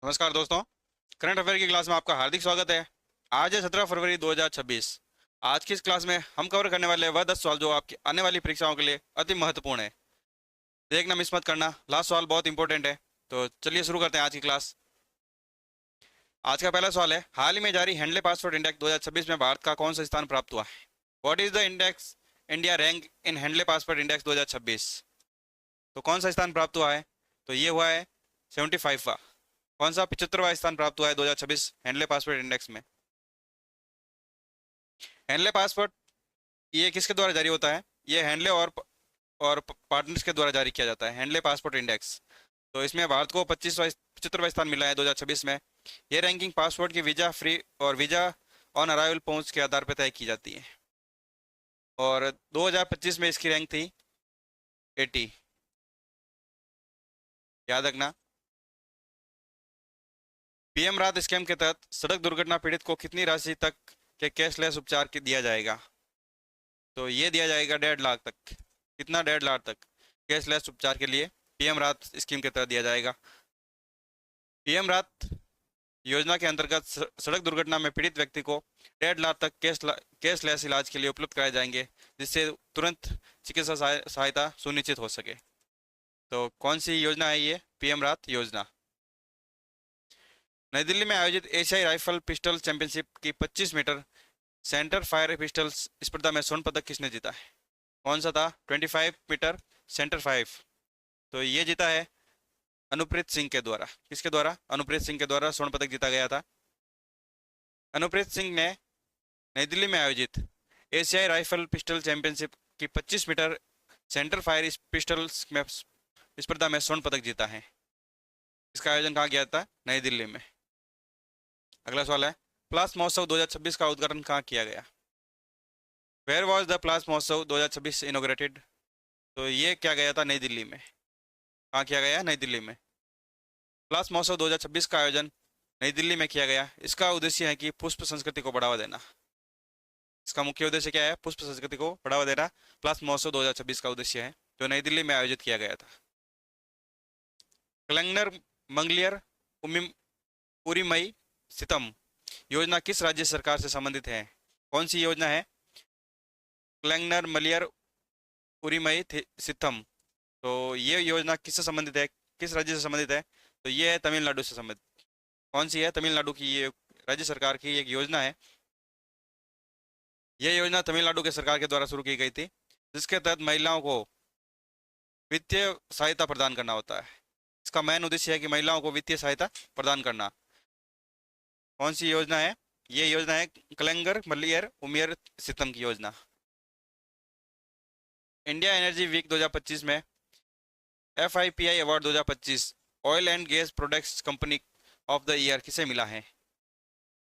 नमस्कार दोस्तों। Current affair की क्लास में आपका हार्दिक स्वागत है। आज है 17 फरवरी 2026। आज की इस क्लास में हम कवर करने वाले हैं वह 10 सवाल जो आपकी आने वाली परीक्षाओं के लिए अति महत्वपूर्ण है। देखना मिस मत करना, लास्ट सवाल बहुत इंपॉर्टेंट है। तो चलिए शुरू करते हैं आज की क्लास। आज का पहला सवाल है, हाल ही में जारी हैंडले पासपोर्ट इंडेक्स 2026 में भारत का कौन सा स्थान प्राप्त हुआ है? What is the index India rank in handle passport index 2026? तो कौन सा स्थान प्राप्त हुआ है? तो ये हुआ है 75वां। कौन सा 75वां स्थान प्राप्त हुआ है 2026 हैंडले पासपोर्ट इंडेक्स में? हैंडले पासपोर्ट ये किसके द्वारा जारी होता है? ये हैंडले और पार्टनर्स के द्वारा जारी किया जाता है, हैंडले पासपोर्ट इंडेक्स। तो इसमें भारत को 75वां स्थान मिला है 2026 में। ये रैंकिंग पासपोर्ट की वीजा फ्री और वीजा ऑन अराइवल पहुंच के आधार पर तय की जाती है। और 2025 में इसकी रैंक थी 80। याद रखना। पीएम राहत स्कीम के तहत सड़क दुर्घटना पीड़ित को कितनी राशि तक के कैशलेस उपचार के दिया जाएगा? तो ये दिया जाएगा 1.5 लाख तक। कितना? 1.5 लाख तक कैशलेस उपचार के लिए पीएम राहत स्कीम के तहत दिया जाएगा। पीएम राहत योजना के अंतर्गत सड़क दुर्घटना में पीड़ित व्यक्ति को 1.5 लाख तक कैशलेस इलाज के लिए उपलब्ध कराए जाएंगे, जिससे तुरंत चिकित्सा सहायता सुनिश्चित हो सके। तो कौन सी योजना है ये? पीएम राहत योजना। नई दिल्ली में आयोजित एशियाई राइफल पिस्टल चैंपियनशिप की 25 मीटर सेंटर फायर पिस्टल स्पर्धा में स्वर्ण पदक किसने जीता है? कौन सा था? 25 मीटर सेंटर फाइव। तो ये जीता है अनुप्रीत सिंह के द्वारा। किसके द्वारा? अनुप्रीत सिंह के द्वारा स्वर्ण पदक जीता गया था। अनुप्रीत सिंह ने नई दिल्ली में आयोजित एशियाई राइफल पिस्टल चैंपियनशिप की 25 मीटर सेंटर फायर पिस्टल में स्पर्धा में स्वर्ण पदक जीता है। इसका आयोजन कहाँ किया था? नई दिल्ली में। अगला सवाल है, प्लास महोत्सव 2026 का उद्घाटन कहाँ किया गया? वेयर वॉज द प्लास महोत्सव 2026 इनोग्रेटेड? तो ये क्या गया था? नई दिल्ली में। कहाँ किया गया? नई दिल्ली में। प्लास महोत्सव 2026 का आयोजन नई दिल्ली में किया गया। इसका उद्देश्य है कि पुष्प संस्कृति को बढ़ावा देना। इसका मुख्य उद्देश्य क्या है? पुष्प संस्कृति को बढ़ावा देना प्लास महोत्सव 2026 का उद्देश्य है, जो नई दिल्ली में आयोजित किया गया था। कलंगनर मंगलियर उरिमई सितम योजना किस राज्य सरकार से संबंधित है? कौन सी योजना है? क्लैंगनर मलियर उरिमई सितम। तो ये योजना किससे संबंधित है? किस राज्य से संबंधित है? तो ये है तमिलनाडु से संबंधित। कौन सी है? तमिलनाडु की ये राज्य सरकार की एक योजना है। यह योजना तमिलनाडु के सरकार के द्वारा शुरू की गई थी, जिसके तहत महिलाओं को वित्तीय सहायता प्रदान करना होता है। इसका मेन उद्देश्य है कि महिलाओं को वित्तीय सहायता प्रदान करना। कौन सी योजना है? ये योजना है कलंगर मलियर उमियर सितम की योजना। इंडिया एनर्जी वीक 2025 में FIPI award 2025 oil and gas products company of the year किसे मिला है?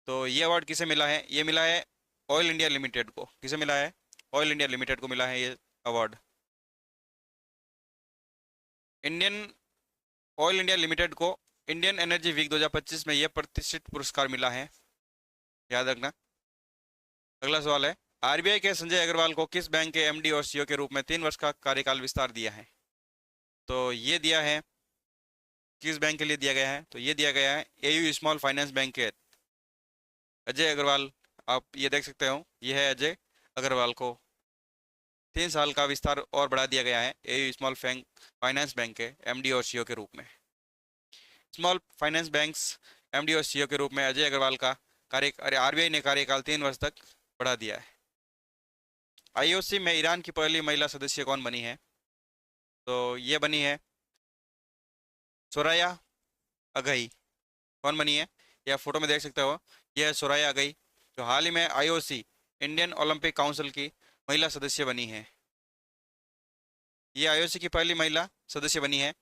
तो ये अवार्ड किसे मिला है? ये मिला है ऑयल इंडिया लिमिटेड को। किसे मिला है? ऑयल इंडिया लिमिटेड को मिला है ये award. Indian oil India limited को इंडियन एनर्जी वीक 2025 में यह प्रतिष्ठित पुरस्कार मिला है। याद रखना। अगला सवाल है, आरबीआई के संजय अग्रवाल को किस बैंक के MD और CEO के रूप में 3 वर्ष का कार्यकाल विस्तार दिया है? तो ये दिया है, किस बैंक के लिए दिया गया है? तो ये दिया गया है AU स्मॉल फाइनेंस बैंक के अजय अग्रवाल। आप ये देख सकते हो, ये है अजय अग्रवाल को 3 साल का विस्तार और बढ़ा दिया गया है AU स्मॉल फाइनेंस बैंक के MD और CEO के रूप में। स्मॉल फाइनेंस बैंक्स MD और CEO के रूप में अजय अग्रवाल का आरबीआई ने कार्यकाल 3 वर्ष तक बढ़ा दिया है। IOC में ईरान की पहली महिला सदस्य कौन बनी है? तो ये बनी है सोराया अगई। कौन बनी है? यह फोटो में देख सकते हो, यह है सोराया अगई, जो हाल ही में IOC इंडियन ओलंपिक काउंसिल की महिला सदस्य बनी है। ये IOC की पहली महिला सदस्य बनी है।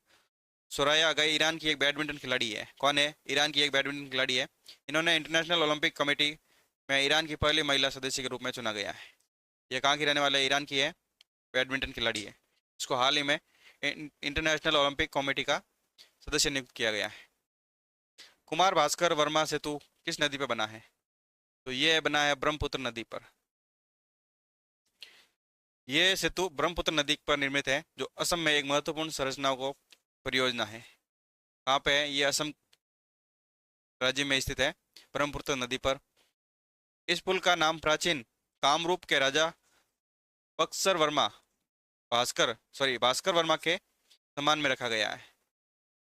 सोराया अगई ईरान की एक बैडमिंटन खिलाड़ी है। कौन है? ईरान की एक बैडमिंटन खिलाड़ी है। इन्होंने इंटरनेशनल ओलंपिक कमेटी में ईरान की पहली महिला सदस्य के रूप में चुना गया है। ये कहाँ की रहने वाला है? ईरान की है, बैडमिंटन खिलाड़ी है। इसको हाल ही में इंटरनेशनल ओलंपिक कमेटी का सदस्य नियुक्त किया गया है। कुमार भास्कर वर्मा सेतु किस नदी पर बना है? तो ये बना है ब्रह्मपुत्र नदी पर। ये सेतु ब्रह्मपुत्र नदी पर निर्मित है, जो असम में एक महत्वपूर्ण संरचनाओं को परियोजना है। कहाँ पे है ये? असम राज्य में स्थित है, ब्रह्मपुत्र नदी पर। इस पुल का नाम प्राचीन कामरूप के राजा बक्सर वर्मा भास्कर वर्मा के सम्मान में रखा गया है।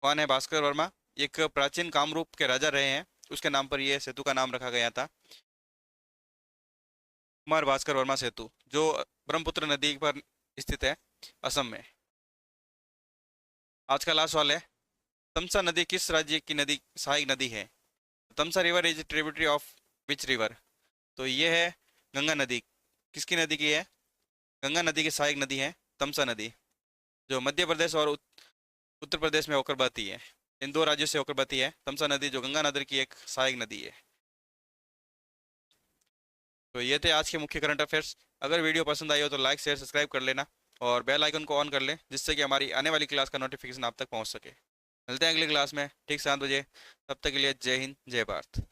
कौन है भास्कर वर्मा? एक प्राचीन कामरूप के राजा रहे हैं, उसके नाम पर यह सेतु का नाम रखा गया था, कुमार भास्कर वर्मा सेतु, जो ब्रह्मपुत्र नदी पर स्थित है, असम में। आज का लास्ट सवाल है, तमसा नदी किस राज्य की नदी सहायक नदी है? Tamsa river is tributary of which river? तो ये है गंगा नदी। किसकी नदी की है? गंगा नदी की सहायक नदी है तमसा नदी, जो मध्य प्रदेश और उत्तर प्रदेश में होकर बहती है। इन दो राज्यों से होकर बहती है तमसा नदी, जो गंगा नदी की एक सहायक नदी है। तो ये थे आज के मुख्य करंट अफेयर्स। अगर वीडियो पसंद आई हो तो लाइक शेयर सब्सक्राइब कर लेना और बेल आइकन को ऑन कर लें, जिससे कि हमारी आने वाली क्लास का नोटिफिकेशन आप तक पहुंच सके। मिलते हैं अगली क्लास में ठीक 7 बजे। तब तक के लिए जय हिंद, जय भारत।